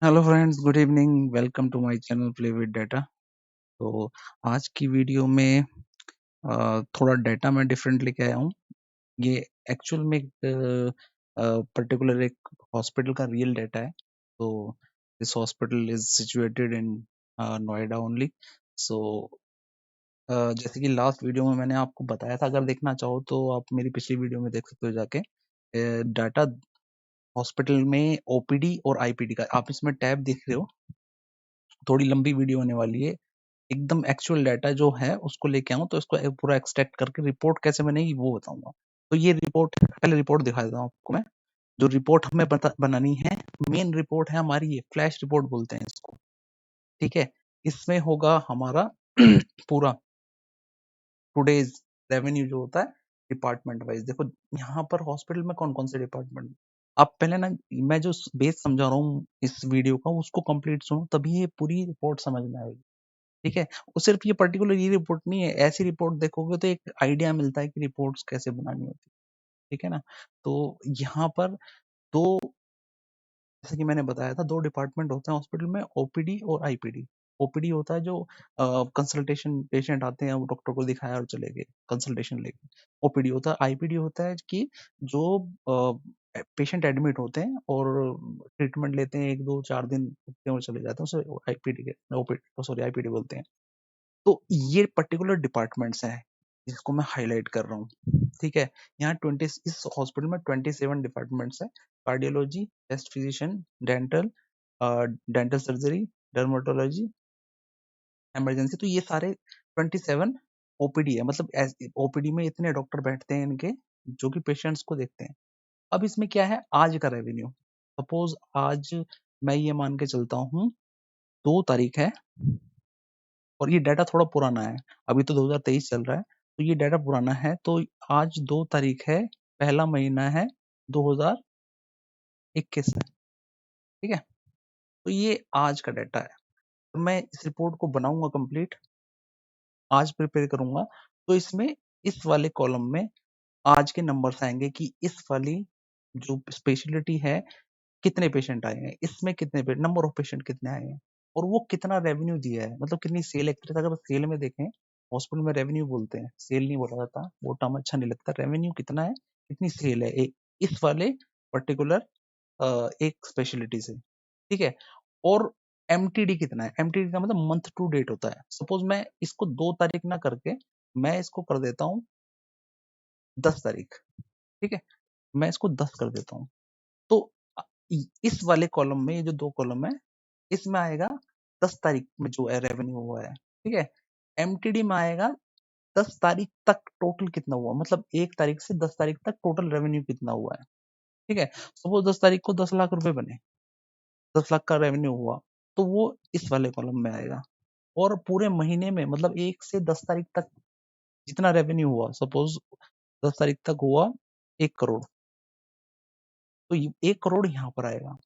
Hello friends, good evening. Welcome to my channel play with data. तो आज की video में थोड़ा डाटा मैं डिफरेंट लेके आया हूँ। ये एक्चुअल में एक पर्टिकुलर एक हॉस्पिटल का रियल डाटा है। तो this hospital is situated in Noida only. So जैसे कि लास्ट वीडियो में मैंने आपको बताया था, अगर देखना चाहो तो आप मेरी पिछली वीडियो में देख सकते हो जाके। डाटा हॉस्पिटल में ओपीडी और आईपीडी का आप इसमें टैब देख रहे हो। थोड़ी लंबी वीडियो होने वाली है। एकदम एक्चुअल डाटा जो है उसको लेके आऊँ तो इसको पूरा एक्सट्रैक्ट करके रिपोर्ट कैसे बनेगी वो बताऊंगा। तो ये रिपोर्ट, पहले रिपोर्ट दिखा देता हूँ आपको मैं। जो रिपोर्ट हमें बनानी है, मेन रिपोर्ट है हमारी, ये फ्लैश रिपोर्ट बोलते हैं इसको। ठीक है, इसमें होगा हमारा पूरा टुडेज रेवेन्यू जो होता है डिपार्टमेंट वाइज। देखो यहाँ पर हॉस्पिटल में कौन कौन से डिपार्टमेंट, आप पहले ना मैं जो बेस समझा रहा हूँ इस वीडियो का उसको कंप्लीट सुनो, तभी ये पूरी रिपोर्ट समझ में आएगी। ठीक है, वो सिर्फ ये पर्टिकुलर ये रिपोर्ट नहीं है, ऐसी रिपोर्ट देखोगे तो एक आइडिया मिलता है कि रिपोर्ट्स कैसे बनानी होती है। ठीक है ना। तो यहाँ पर दो, जैसे कि मैंने बताया था, दो डिपार्टमेंट होते हैं हॉस्पिटल में, ओपीडी और आईपीडी। ओपीडी होता है जो कंसल्टेशन, पेशेंट आते हैं वो डॉक्टर को दिखाया और चले गए कंसल्टेशन लेके, ओपीडी होता है। आईपीडी होता है कि जो पेशेंट एडमिट होते हैं और ट्रीटमेंट लेते हैं, 1 2 4 दिन रुकते हैं और चले जाते हैं, उसे आईपीडी के ओपीडी सॉरी आईपीडी बोलते हैं। तो ये पर्टिकुलर डिपार्टमेंट्स हैं जिसको मैं हाईलाइट कर रहा हूँ। ठीक है, यहाँ 20, इस हॉस्पिटल में 27 डिपार्टमेंट्स हैं। Cardiology, chest physician, dental, dental surgery, dermatology, emergency. तो ये सारे 27 ओपीडी है। मतलब ओपीडी में इतने डॉक्टर बैठते हैं इनके, जो कि पेशेंट्स को देखते हैं। अब इसमें क्या है, आज का रेवेन्यू। सपोज आज मैं ये मान के चलता हूँ 2 तारीख है और ये डाटा थोड़ा पुराना है, अभी तो 2023 चल रहा है, तो ये डाटा पुराना है। तो आज 2 तारीख है, पहला महीना है 2021 है। ठीक है, तो ये आज का डाटा है। तो मैं इस रिपोर्ट को बनाऊंगा कंप्लीट, आज प्रिपेयर करूंगा। तो इसमें इस वाले कॉलम में आज के नंबर्स आएंगे कि इस वाली जो स्पेशलिटी है कितने पेशेंट आए हैं, इसमें कितने नंबर ऑफ पेशेंट कितने आए हैं, और वो कितना रेवेन्यू दिया है, मतलब कितनी सेल एक्ट्रेस। अगर सेल में देखें, हॉस्पिटल में रेवेन्यू बोलते हैं, सेल नहीं बोला जाता, वो टर्म अच्छा नहीं लगता। रेवेन्यू कितना है, कितनी सेल है इस वाले पर्टिकुलर एक स्पेशलिटी से। ठीक है, और एमटीडी कितना है, एमटीडी का मतलब मंथ टू डेट होता है। सपोज मैं इसको 2 तारीख ना करके मैं इसको कर देता हूँ 10 तारीख। ठीक है, मैं इसको 10 कर देता हूँ। तो इस वाले कॉलम में, ये जो 2 कॉलम है, इसमें आएगा 10 तारीख में जो है रेवेन्यू हुआ है। ठीक है, एमटीडी में आएगा 10 तारीख तक टोटल कितना हुआ, मतलब 1 तारीख से 10 तारीख तक टोटल रेवेन्यू कितना हुआ है। ठीक है, सपोज 10 तारीख को 10 लाख रुपए बने, 10 लाख का रेवेन्यू हुआ, तो वो इस वाले कॉलम में आएगा। और पूरे महीने में, मतलब 1 से 10 तारीख तक जितना रेवेन्यू हुआ, सपोज 10 तारीख तक हुआ 1 करोड़, तो 1 करोड़ यहाँ पर आएगा।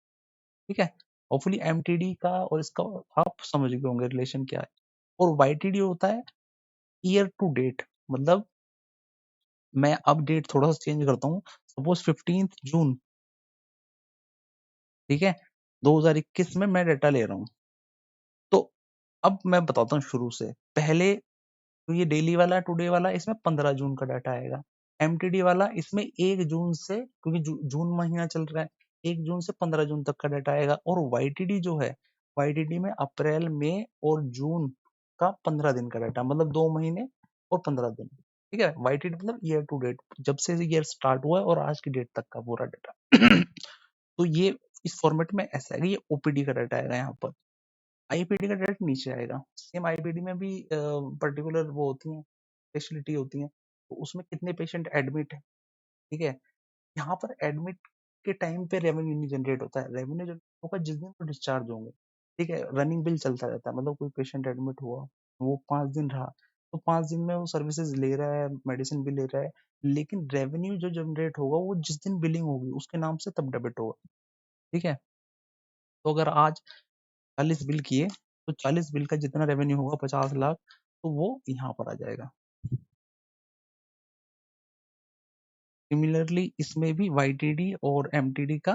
ठीक है, होपफुली एमटीडी का और इसका आप समझ गए होंगे रिलेशन क्या है। और वाईटीडी होता है ईयर टू डेट, मतलब मैं अब डेट थोड़ा सा चेंज करता हूँ। सपोज 15 जून, ठीक है, 2021 में मैं डेटा ले रहा हूँ। तो अब मैं बताता हूँ शुरू से, पहले तो ये डेली वाला, टुडे वाला, इसमें 15 जून का डाटा आएगा। एमटीडी वाला इसमें 1 जून से, क्योंकि जून महीना चल रहा है, 1 जून से 15 जून तक का डाटा आएगा। और वाईटीडी जो है, वाईटीडी में अप्रैल, मई और जून का 15 दिन का डाटा, मतलब 2 महीने और 15 दिन। ठीक है, वाईटीडी मतलब ईयर टू डेट, जब से ईयर स्टार्ट हुआ है और आज की डेट तक का पूरा डाटा। तो ये इस फॉर्मेट में ऐसा है कि ये ओपीडी का डाटा आएगा यहाँ पर, आईपीडी का डायरेक्ट नीचे आएगा। सेम आईपीडी में भी पर्टिकुलर वो होती हैं, स्पेशलिटी होती हैं, तो उसमें कितने पेशेंट एडमिट है। ठीक है, यहाँ पर एडमिट के टाइम पे रेवेन्यू नहीं जनरेट होता है, रेवेन्यू जनरेट होगा जिस दिन वो डिस्चार्ज होंगे। ठीक है, रनिंग बिल चलता रहता है, मतलब कोई पेशेंट एडमिट हुआ, वो 5 दिन रहा, तो 5 दिन में वो सर्विसेज ले रहा है, मेडिसिन भी ले रहा है, लेकिन रेवेन्यू जो जनरेट होगा वो जिस दिन बिलिंग होगी उसके नाम से तब डेबिट होगा। ठीक है, तो अगर आज 40 बिल किए, तो 40 बिल का जितना रेवेन्यू होगा 50 लाख, तो वो यहाँ पर आ जाएगा। सिमिलरली इसमें भी वाईटीडी और एमटीडी का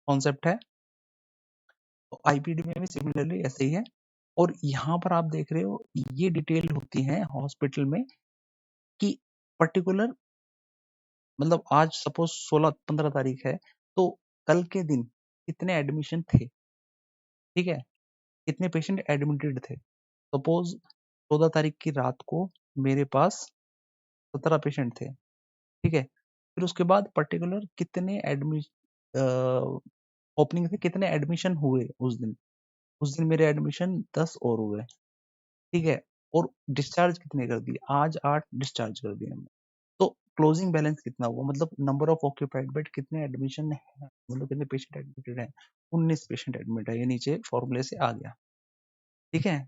कॉन्सेप्ट है। तो आईपीडी में भी सिमिलरली ऐसे ही है। और यहाँ पर आप देख रहे हो ये डिटेल होती है हॉस्पिटल में कि पर्टिकुलर मतलब आज सपोज 16-15 तारीख है, तो कल के दिन कितने एडमिशन थे, ठीक है, कितने पेशेंट एडमिटेड थे। सपोज 14 तारीख की रात को मेरे पास 17 पेशेंट थे, ठीक है। फिर उसके बाद पर्टिकुलर कितने ओपनिंग थे, कितने एडमिशन हुए उस दिन मेरे एडमिशन 10 और हुए, ठीक है। और डिस्चार्ज कितने कर दिए, आज 8 डिस्चार्ज कर दिए हमने। तो क्लोजिंग बैलेंस कितना हुआ, मतलब नंबर ऑफ ऑक्यूपाइड बेड, कितने एडमिशन है, मतलब कितने पेशेंट एडमिटेड है, 19 पेशेंट एडमिट है, ये नीचे फॉर्मूले से आ गया, ठीक है।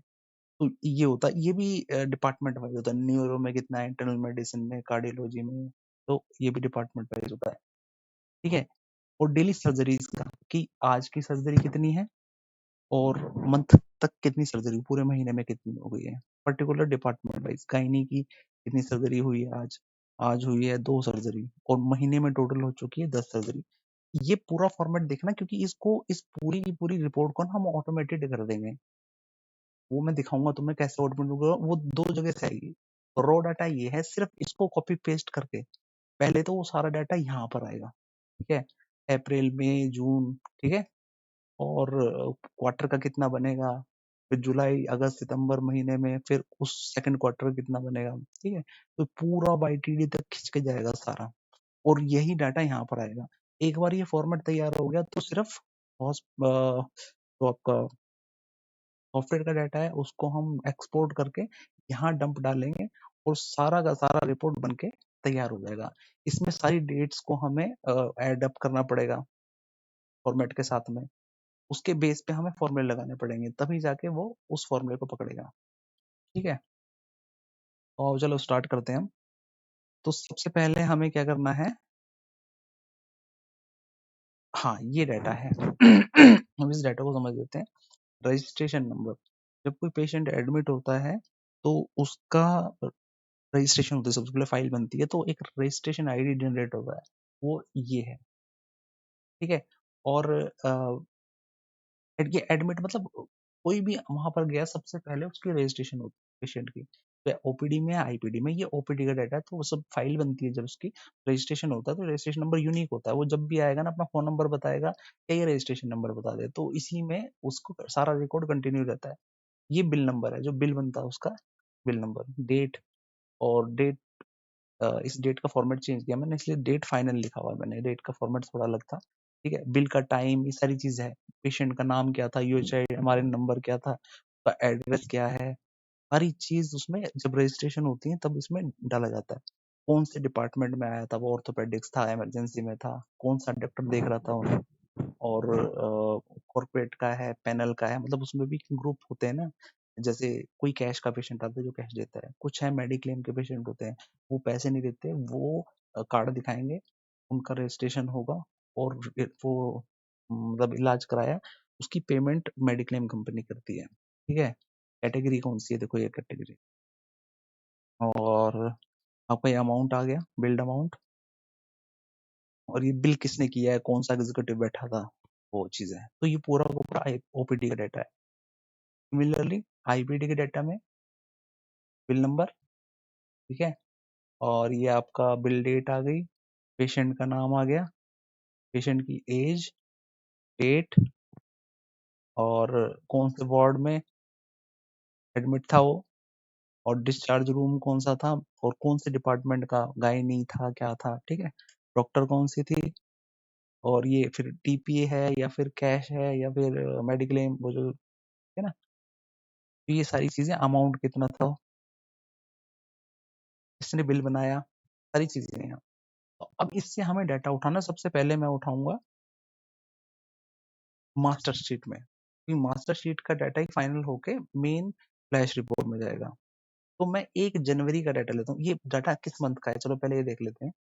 तो ये होता है, ये भी डिपार्टमेंट वाइज होता है, न्यूरो में कितना है, इंटरनल मेडिसिन में, कार्डियोलॉजी में, तो ये भी डिपार्टमेंट वाइज होता है, ठीक है। और डेली सर्जरीज का कि आज की सर्जरी कितनी है और मंथ तक कितनी सर्जरी, पूरे महीने में कितनी हो गई है, पर्टिकुलर डिपार्टमेंट वाइज। गायनी की कितनी सर्जरी हुई है आज, आज हुई है 2 सर्जरी और महीने में टोटल हो चुकी है 10 सर्जरी। ये पूरा फॉर्मेट देखना, क्योंकि इसको इस पूरी की पूरी रिपोर्ट को ना हम ऑटोमेटेड कर देंगे। वो मैं दिखाऊंगा तुम्हें कैसे ऑटोमेटेड होगा, वो 2 जगह से आएगी। रॉ डाटा ये है, सिर्फ इसको कॉपी पेस्ट करके पहले तो वो सारा डाटा यहाँ पर आएगा, ठीक है। अप्रैल, मई, जून, ठीक है। और क्वार्टर का कितना बनेगा, फिर जुलाई, अगस्त, सितंबर महीने में फिर उस सेकंड क्वार्टर कितना बनेगा, ठीक है। तो पूरा बाई टीडी तक खींच के जाएगा सारा, और यही डाटा यहाँ पर आएगा। एक बार ये फॉर्मेट तैयार हो गया तो सिर्फ तो आपका सॉफ्टवेयर का डाटा है उसको हम एक्सपोर्ट करके यहाँ डंप डालेंगे और सारा का सारा रिपोर्ट बन के तैयार हो जाएगा। इसमें सारी डेट्स को हमें ऐड अप करना पड़ेगा फॉर्मेट के साथ में, उसके बेस पे हमें फॉर्मूले लगाने पड़ेंगे, तभी जाके वो उस फॉर्मूले को पकड़ेगा, ठीक है। और चलो स्टार्ट करते हैं हम। तो सबसे पहले हमें क्या करना है, हाँ ये डाटा है हम इस डाटा को समझ लेते हैं। रजिस्ट्रेशन नंबर, जब कोई पेशेंट एडमिट होता है तो उसका रजिस्ट्रेशन होता है, सबसे पहले फाइल बनती है तो एक रजिस्ट्रेशन आईडी जनरेट होता है, वो ये है, ठीक है। और ये एडमिट मतलब कोई भी वहां पर गया सबसे पहले उसकी रजिस्ट्रेशन होती है पेशेंट की, तो ओपीडी में आईपीडी में, ये ओपीडी का डाटा है तो वो सब फाइल बनती है, जब उसकी रजिस्ट्रेशन होता है तो रजिस्ट्रेशन नंबर यूनिक होता है, वो जब भी आएगा ना अपना फोन नंबर बताएगा या ये रजिस्ट्रेशन नंबर बता दे, तो इसी में उसको सारा रिकॉर्ड कंटिन्यू रहता है। ये बिल नंबर है, जो बिल बनता है उसका बिल नंबर, डेट, और डेट इस डेट का फॉर्मेट चेंज किया मैंने, इसलिए डेट फाइनल लिखा हुआ है मैंने, डेट का फॉर्मेट थोड़ा अलग था, ठीक है। बिल का टाइम, ये सारी चीज है, पेशेंट का नाम क्या था, यूएचआई हमारे नंबर क्या था, उसका एड्रेस क्या है, सारी चीज उसमें जब रजिस्ट्रेशन होती है तब इसमें डाला जाता है। कौन से डिपार्टमेंट में आया था, वो ऑर्थोपेडिक्स था, इमरजेंसी में था, कौन सा डॉक्टर देख रहा था उन्हें, और कॉर्पोरेट का है, पैनल का है, मतलब उसमें भी ग्रुप होते हैं ना, जैसे कोई कैश का पेशेंट आता है जो कैश देता है, कुछ है मेडिक्लेम के पेशेंट होते हैं वो पैसे नहीं देते, वो कार्ड दिखाएंगे, उनका रजिस्ट्रेशन होगा और वो मतलब इलाज कराया, उसकी पेमेंट मेडिक्लेम कंपनी करती है, ठीक है। कैटेगरी कौन सी है, देखो ये कैटेगरी, और आपका ये अमाउंट आ गया, बिल्ड अमाउंट, और ये बिल किसने किया है, कौन सा एग्जीक्यूटिव बैठा था, वो चीज है। तो ये पूरा का पूरा ओपीडी का डाटा है। सिमिलरली आईपीडी के डाटा में बिल नंबर, ठीक है, और ये आपका बिल डेट आ गई, पेशेंट का नाम आ गया, पेशेंट की एज, डेट, और कौन से वार्ड में एडमिट था वो, और डिस्चार्ज रूम कौन सा था, और कौन से डिपार्टमेंट का, गायनी था क्या था, ठीक है, डॉक्टर कौन सी थी, और ये फिर टीपीए है या फिर कैश है या फिर मेडिक्लेम, वो जो है ना, तो ये सारी चीजें, अमाउंट कितना था, किसने बिल बनाया, सारी चीजें हैं। तो अब इससे हमें डाटा उठाना, सबसे पहले मैं उठाऊंगा मास्टर शीट में, क्योंकि मास्टर शीट का डाटा ही फाइनल होके मेन फ्लैश रिपोर्ट में जाएगा। तो मैं 1 जनवरी का डाटा लेता हूँ, ये डाटा किस मंथ का है, चलो पहले ये देख लेते हैं।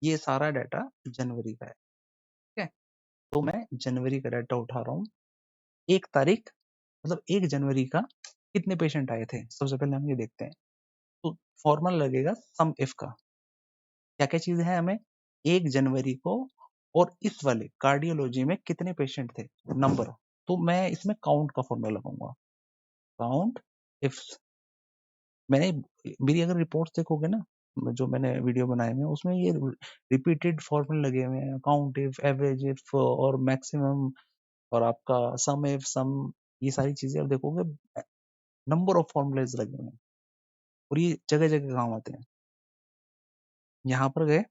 ये सारा डाटा जनवरी का है, ठीक है। तो मैं जनवरी का डाटा उठा रहा हूँ, 1 तारीख, मतलब 1 जनवरी का कितने पेशेंट आए थे, सबसे पहले हम ये देखते हैं। तो फॉर्मूला लगेगा सम इफ का, क्या क्या चीज है हमें, 1 जनवरी को और इस वाले कार्डियोलॉजी में कितने पेशेंट थे, नंबर, तो मैं इसमें काउंट का फॉर्मूला लगाऊंगा। काउंट इफ मैंने मेरी अगर रिपोर्ट्स देखोगे ना, जो मैंने वीडियो बनाए हुए हैं उसमें ये रिपीटेड फॉर्मूले लगे हुए हैं, काउंट इफ, एवरेज इफ और मैक्सिमम और आपका सम इफ, सम, ये सारी चीजें आप देखोगे नंबर ऑफ फॉर्मूलेज लगे हुए हैं और ये जगह जगह काम आते हैं। यहाँ पर गए,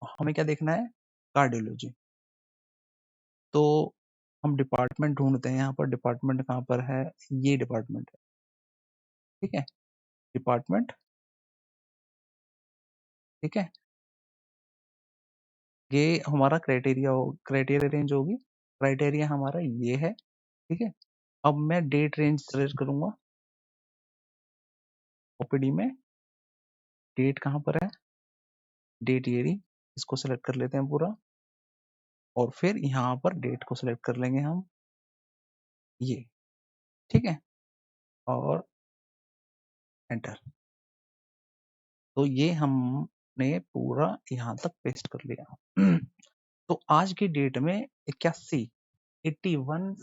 हमें क्या देखना है, कार्डियोलॉजी। तो हम डिपार्टमेंट ढूंढते हैं, यहाँ पर डिपार्टमेंट कहाँ पर है, ये डिपार्टमेंट है, ठीक है, डिपार्टमेंट, ठीक है, ये हमारा क्राइटेरिया हो, क्राइटेरिया रेंज होगी, क्राइटेरिया हमारा ये है, ठीक है। अब मैं डेट रेंज सेलेक्ट करूंगा, ओपीडी में डेट कहाँ पर है, डेट ये रही, इसको सेलेक्ट कर लेते हैं पूरा, और फिर यहाँ पर डेट को सिलेक्ट कर लेंगे हम, ये, ठीक है, और एंटर। तो ये हमने पूरा यहाँ तक पेस्ट कर लिया। तो आज की डेट में 81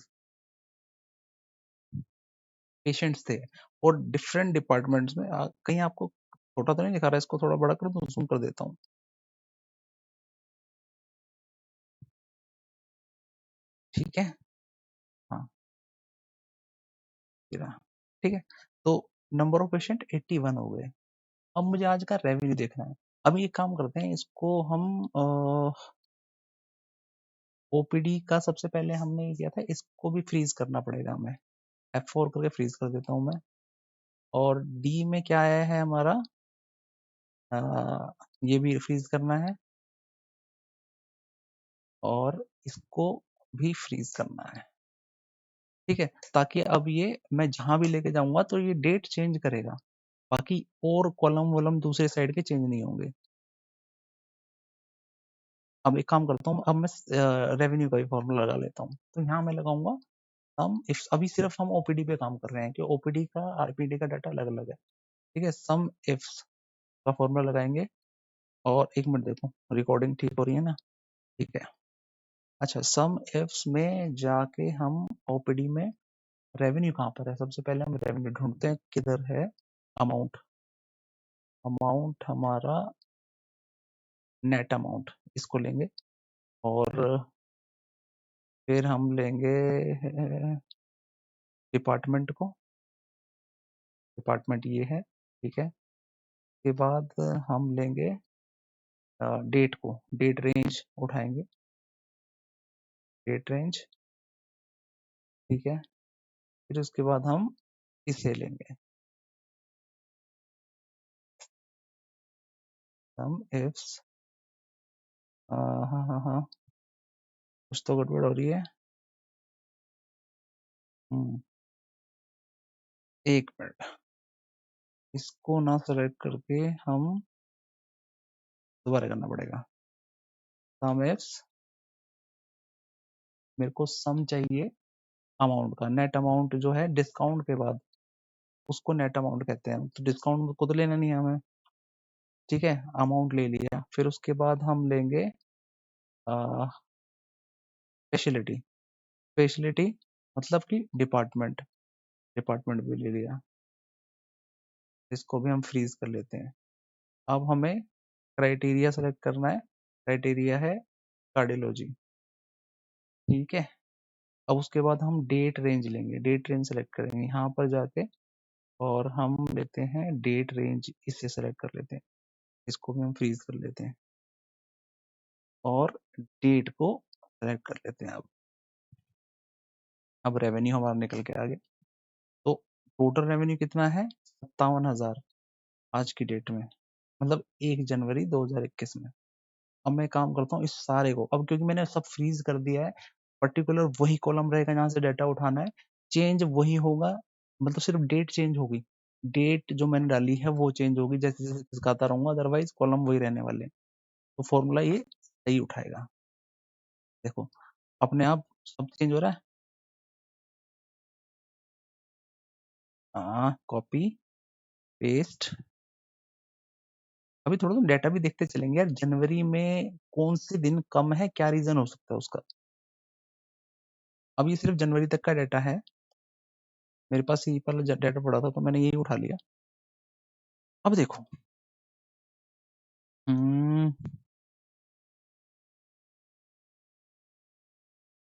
पेशेंट्स थे और डिफरेंट डिपार्टमेंट्स में। कहीं आपको छोटा तो नहीं दिखा रहा है, इसको थोड़ा बड़ा कर दूं, जूम कर देता हूँ, ठीक है, हाँ, ये रहा, ठीक है। तो नंबर ऑफ पेशेंट 81 हो गए। अब मुझे आज का रेवेन्यू देखना है। अब ये काम करते हैं, इसको हम ओपीडी का सबसे पहले हमने ये किया था, इसको भी फ्रीज करना पड़ेगा हमें, F4 करके फ्रीज कर देता हूँ मैं। और डी में क्या आया है हमारा, ये भी फ्रीज करना है और इसको भी फ्रीज करना है, ठीक है, ताकि अब ये मैं जहां भी लेके जाऊंगा तो ये डेट चेंज करेगा, बाकी और कॉलम वॉलम दूसरे साइड के चेंज नहीं होंगे। अब एक काम करता हूँ, अब मैं रेवेन्यू का भी फॉर्मूला लगा लेता हूँ। तो यहाँ मैं लगाऊंगा सम इफ, अभी सिर्फ हम ओपीडी पे काम कर रहे हैं कि ओपीडी का आरपीडी का डाटा अलग अलग है, ठीक है। सम इफ्स का फॉर्मूला लगाएंगे, और एक मिनट देखो रिकॉर्डिंग ठीक हो रही है ना, ठीक है। अच्छा, सम इफ्स में जाके हम ओपीडी में रेवेन्यू कहाँ पर है, सबसे पहले हम रेवेन्यू ढूंढते हैं, किधर है, अमाउंट, अमाउंट हमारा नेट अमाउंट, इसको लेंगे, और फिर हम लेंगे डिपार्टमेंट को, डिपार्टमेंट ये है, ठीक है। उसके बाद हम लेंगे डेट को, डेट रेंज उठाएंगे, डेट रेंज, ठीक है। फिर उसके बाद हम इसे लेंगे, सम इफ्स, हाँ हाँ हाँ, कुछ तो गड़बड़ हो रही है, एक मिनट, इसको ना सेलेक्ट करके हम दोबारा करना पड़ेगा। सम इफ्स, मेरे को सम चाहिए अमाउंट का, नेट अमाउंट जो है डिस्काउंट के बाद, उसको नेट अमाउंट कहते हैं, तो डिस्काउंट को तो लेना नहीं है हमें, ठीक है। अमाउंट ले लिया, फिर उसके बाद हम लेंगे स्पेशलिटी, स्पेशलिटी मतलब कि डिपार्टमेंट, डिपार्टमेंट भी ले लिया, इसको भी हम फ्रीज कर लेते हैं। अब हमें क्राइटेरिया सेलेक्ट करना है, क्राइटेरिया है कार्डियोलॉजी, ठीक है। अब उसके बाद हम डेट रेंज लेंगे, डेट रेंज सेलेक्ट करेंगे यहाँ पर जाके, और हम लेते हैं डेट रेंज, इससे सेलेक्ट कर लेते हैं, इसको भी हम फ्रीज कर लेते हैं, और डेट को सेलेक्ट कर लेते हैं। अब रेवेन्यू हमारा निकल के आ गया। तो टोटल रेवेन्यू कितना है, 57,000 आज की डेट में, मतलब 1 जनवरी 2021 में। अब मैं काम करता हूँ इस सारे को, अब क्योंकि मैंने सब फ्रीज कर दिया है, पर्टिकुलर वही कॉलम रहेगा जहां से डाटा उठाना है, चेंज वही होगा, मतलब सिर्फ डेट चेंज होगी, डेट जो मैंने डाली है वो चेंज होगी, जैसे जैसे खिसकाता रहूंगा, अदरवाइज कॉलम वही रहने वाले हैं। तो फॉर्मूला ये सही उठाएगा, देखो अपने आप सब चेंज हो रहा है। कॉपी पेस्ट, अभी थोड़ा सा डाटा भी देखते चलेंगे यार, जनवरी में कौन से दिन कम है, क्या रीजन हो सकता है उसका। अब ये सिर्फ जनवरी तक का डाटा है, मेरे पास ये वाला डाटा पड़ा था तो मैंने यही उठा लिया। अब देखो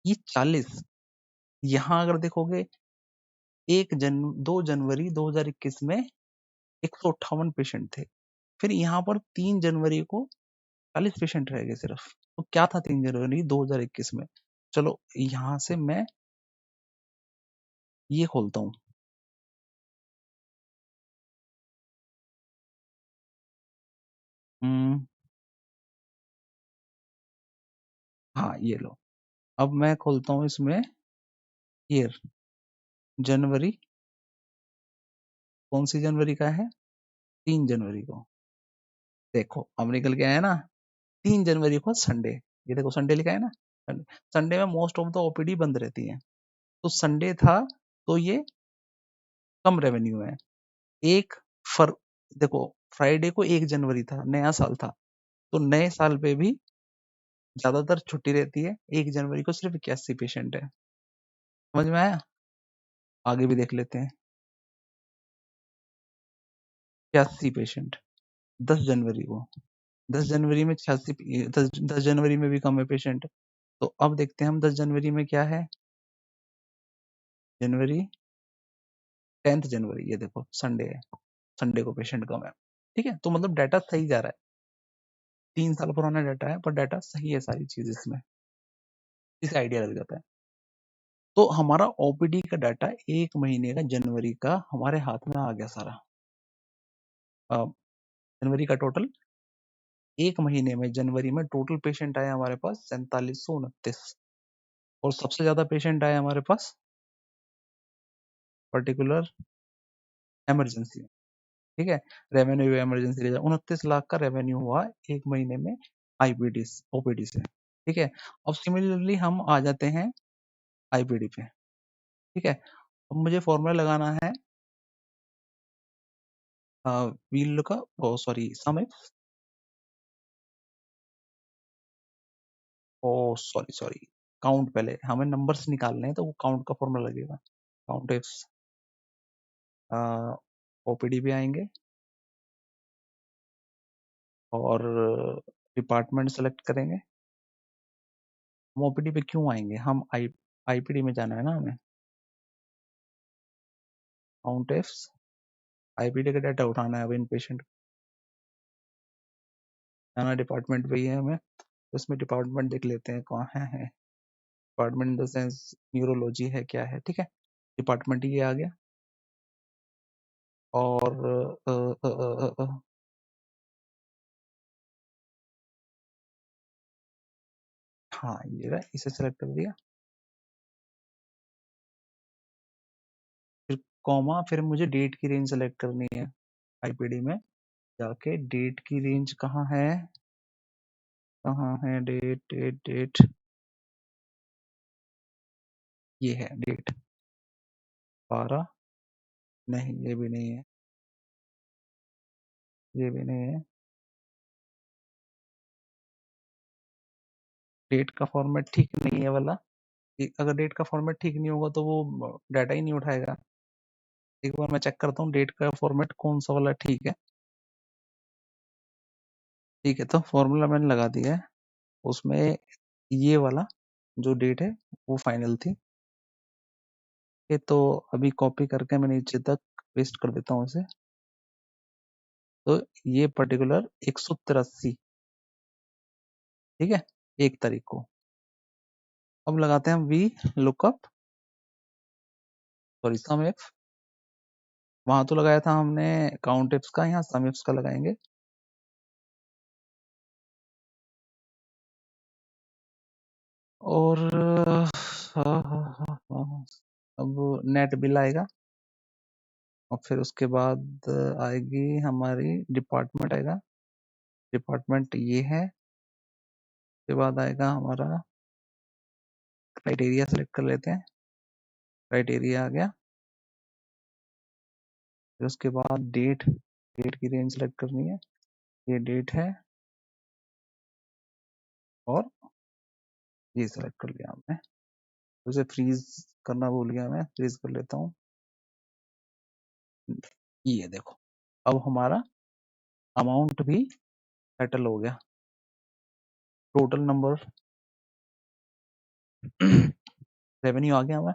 ये 40, यहाँ अगर देखोगे 2 जनवरी 2021 में 158 पेशेंट थे, फिर यहाँ पर 3 जनवरी को 40 पेशेंट रह गए सिर्फ। तो क्या था 3 जनवरी 2021 में? चलो यहाँ से मैं ये खोलता हूँ, हाँ ये लो। अब मैं खोलता हूँ इसमें ईयर, जनवरी, कौन सी जनवरी का है? 3 जनवरी को। देखो अब निकल के आया ना, 3 जनवरी को संडे, ये देखो संडे लिखा है ना, संडे में मोस्ट ऑफ द ओपीडी बंद रहती है, तो संडे था तो ये कम रेवेन्यू है। एक फर देखो फ्राइडे को 1 जनवरी था, नया साल था, तो नए साल पे भी ज्यादातर छुट्टी रहती है। 1 जनवरी को सिर्फ 81 पेशेंट है। समझ में आया? आगे भी देख लेते हैं। 81 पेशेंट 10 जनवरी को, 10 जनवरी में 86, 10 जनवरी में भी कम है पेशेंट। तो अब देखते हैं हम 10 जनवरी में क्या है। जनवरी 10 जनवरी, ये देखो संडे है, संडे को पेशेंट कम है। ठीक है, तो मतलब डाटा सही जा रहा है, 3 साल पुराना डाटा है पर डाटा सही है, सारी चीज इसमें, इसे आइडिया लग जाता है। तो हमारा ओपीडी का डाटा 1 महीने का जनवरी का हमारे हाथ में आ गया सारा। जनवरी का टोटल 1 महीने में, जनवरी में टोटल पेशेंट आए हमारे पास 4729, और सबसे ज्यादा पेशेंट आए हमारे पास पर्टिकुलर इमरजेंसी में। ठीक है, रेवेन्यू इमरजेंसी 29 लाख का रेवेन्यू हुआ 1 महीने में आईपीडी ओपीडी से। ठीक है, अब सिमिलरली हम आ जाते हैं आईपीडी पे। ठीक है, अब मुझे फॉर्मूला लगाना है व्हील का, सॉरी सम एक्स, सॉरी सॉरी काउंट, पहले हमें नंबर्स निकालने हैं तो वो काउंट का फॉर्मूला लगेगा। काउंट एक्स, ओपीडी भी आएंगे और डिपार्टमेंट सेलेक्ट करेंगे। हम ओपीडी पे क्यों आएंगे, हम आईपीडी में जाना है ना हमें। काउंट एफ्स, आईपीडी का डाटा उठाना है अब इन पेशेंट, जाना डिपार्टमेंट पे ही है हमें, तो इसमें डिपार्टमेंट देख लेते हैं कहाँ है। Department in the sense neurology है क्या है। ठीक है, डिपार्टमेंट ये आ गया, और अ, अ, अ, अ, अ, हाँ ये रहा, इसे सेलेक्ट कर दिया, फिर कॉमा, फिर मुझे डेट की रेंज सेलेक्ट करनी है। आईपीडी में जाके डेट की रेंज कहाँ है, कहाँ है डेट, डेट डेट, ये है डेट 12, नहीं ये भी नहीं है, ये भी नहीं है। डेट का फॉर्मेट ठीक नहीं है वाला, अगर डेट का फॉर्मेट ठीक नहीं होगा तो वो डाटा ही नहीं उठाएगा। एक बार मैं चेक करता हूँ डेट का फॉर्मेट कौन सा वाला ठीक है। ठीक है, तो फॉर्मूला मैंने लगा दिया है, उसमें ये वाला जो डेट है वो फाइनल थी। ये तो अभी कॉपी करके मैं नीचे तक पेस्ट कर देता हूँ इसे। तो ये पर्टिकुलर 183, ठीक है, 1 तारीख को। अब लगाते हैं V lookup, sorry sum if, वहां तो लगाया था हमने काउंट इफ्स का, यहाँ सम इफ्स का लगाएंगे। और अब नेट बिल आएगा, और फिर उसके बाद आएगी हमारी डिपार्टमेंट आएगा, डिपार्टमेंट ये है। उसके बाद आएगा हमारा क्राइटेरिया, सेलेक्ट कर लेते हैं, क्राइटेरिया आ गया। फिर उसके बाद डेट, डेट की रेंज सेलेक्ट करनी है, ये डेट है, और ये सेलेक्ट कर लिया हमने। उसे फ्रीज करना भूल गया मैं, फ्रीज कर लेता हूँ। ये देखो, अब हमारा अमाउंट भी सेटल हो गया, टोटल नंबर रेवेन्यू आ गया हमें।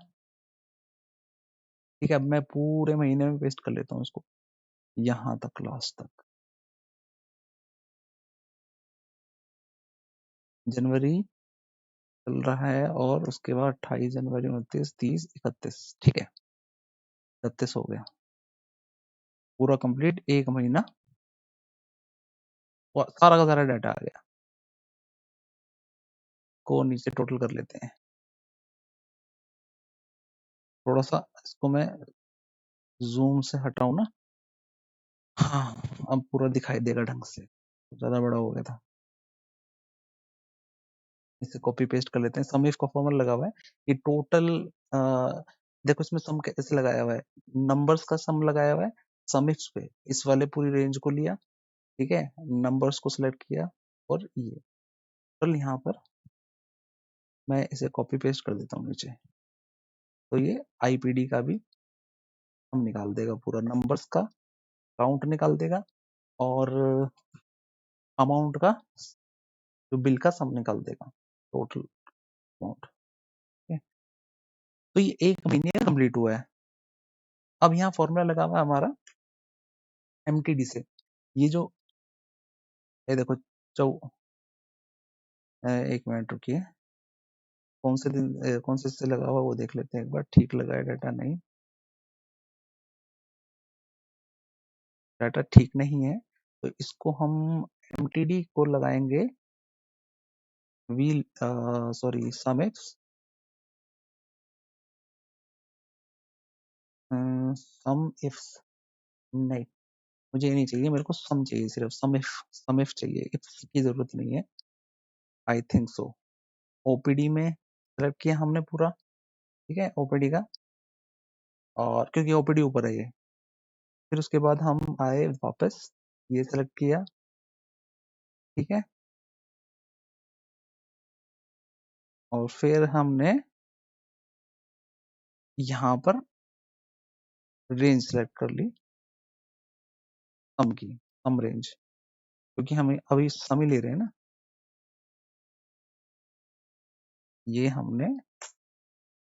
ठीक है, अब मैं पूरे महीने में पेस्ट कर लेता हूँ इसको यहाँ तक, लास्ट तक। जनवरी चल रहा है और उसके बाद 28 जनवरी 29 30 31, ठीक है 31 हो गया, पूरा कंप्लीट, एक महीना और सारा का सारा डाटा आ गया। को नीचे टोटल कर लेते हैं, थोड़ा सा इसको मैं जूम से हटाऊं ना, हाँ अब पूरा दिखाई देगा ढंग से, ज्यादा बड़ा हो गया था। इसे कॉपी पेस्ट कर लेते हैं। सम इफ का फॉर्मूला लगा हुआ है, ये टोटल देखो इसमें सम कैसे लगाया हुआ है, नंबर्स का सम लगाया हुआ है सम इफ पे, इस वाले पूरी रेंज को लिया, ठीक है, नंबर्स को सिलेक्ट किया और ये टोटल यहाँ पर मैं इसे कॉपी पेस्ट कर देता हूँ नीचे, तो ये आईपीडी का भी हम निकाल देगा, पूरा नंबर्स का काउंट निकाल देगा और अमाउंट का, जो बिल का सम निकाल देगा, टोटल अमाउंट। तो ये एक महीने कंप्लीट हुआ है। अब यहाँ फॉर्मूला लगा हुआ है हमारा एमटीडी से, ये जो ये देखो चौ एक मिनट रुकिए, कौन से दिन कौन से से लगा हुआ वो देख लेते हैं एक बार, ठीक लगा है डाटा, नहीं डाटा ठीक नहीं है, तो इसको हम एमटीडी को लगाएंगे wheel, sorry sum if, sum if नहीं, मुझे ये नहीं चाहिए, मेरे को सम चाहिए, सिर्फ सम इफ चाहिए, इफ की जरूरत नहीं है, आई थिंक सो। ओपीडी में सेलेक्ट किया हमने पूरा, ठीक है ओपीडी का, और क्योंकि ओपीडी ऊपर है ये, फिर उसके बाद हम आए वापस, ये सेलेक्ट किया, ठीक है, और फिर हमने यहाँ पर रेंज सेलेक्ट कर ली, सम की, सम रेंज, क्योंकि हमें अभी सम ही ले रहे हैं ना, ये हमने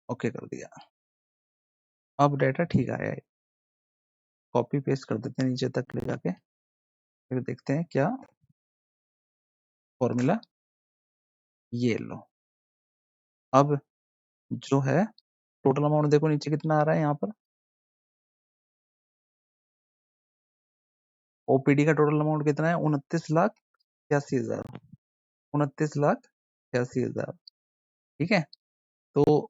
ओके कर दिया। अब डाटा ठीक आया है, कॉपी पेस्ट कर देते हैं नीचे तक ले जाके, फिर देखते हैं क्या फॉर्मूला, ये लो। अब जो है टोटल अमाउंट देखो नीचे कितना आ रहा है, यहाँ पर ओपीडी का टोटल अमाउंट कितना है, 29,86,000, 29,86,000, ठीक है। तो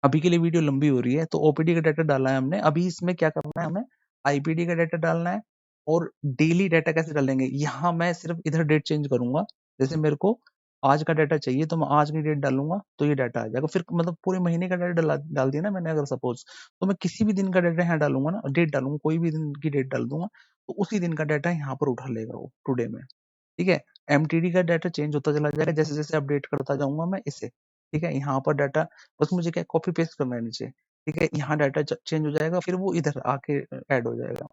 अभी के लिए वीडियो लंबी हो रही है, तो ओपीडी का डाटा डाला है हमने, अभी इसमें क्या करना है हमें, आईपीडी का डाटा डालना है, और डेली डाटा कैसे डालेंगे, यहाँ मैं सिर्फ इधर डेट चेंज करूंगा, जैसे मेरे को आज का डाटा चाहिए तो मैं आज की डेट डालूंगा तो ये डाटा आ जाएगा, फिर मतलब पूरे महीने का डाटा डाल दिया ना मैंने अगर सपोज, तो मैं किसी भी दिन का डाटा यहाँ डालूंगा ना, डेट डालूंगा, कोई भी दिन की डेट डाल दूंगा, तो उसी दिन का डाटा यहाँ पर उठा लेगा वो टुडे में, ठीक है। एमटीडी का डाटा चेंज होता चला जाएगा जैसे जैसे अपडेट करता जाऊंगा मैं इसे, ठीक है। यहाँ पर डाटा बस मुझे क्या कॉपी पेस्ट करना है नीचे, ठीक है, यहाँ डाटा चेंज हो जाएगा, फिर वो इधर आके ऐड हो जाएगा,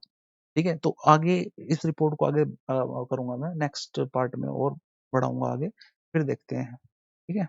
ठीक है। तो आगे इस रिपोर्ट को आगे करूंगा मैं नेक्स्ट पार्ट में और बढ़ाऊंगा आगे, फिर देखते हैं, ठीक है।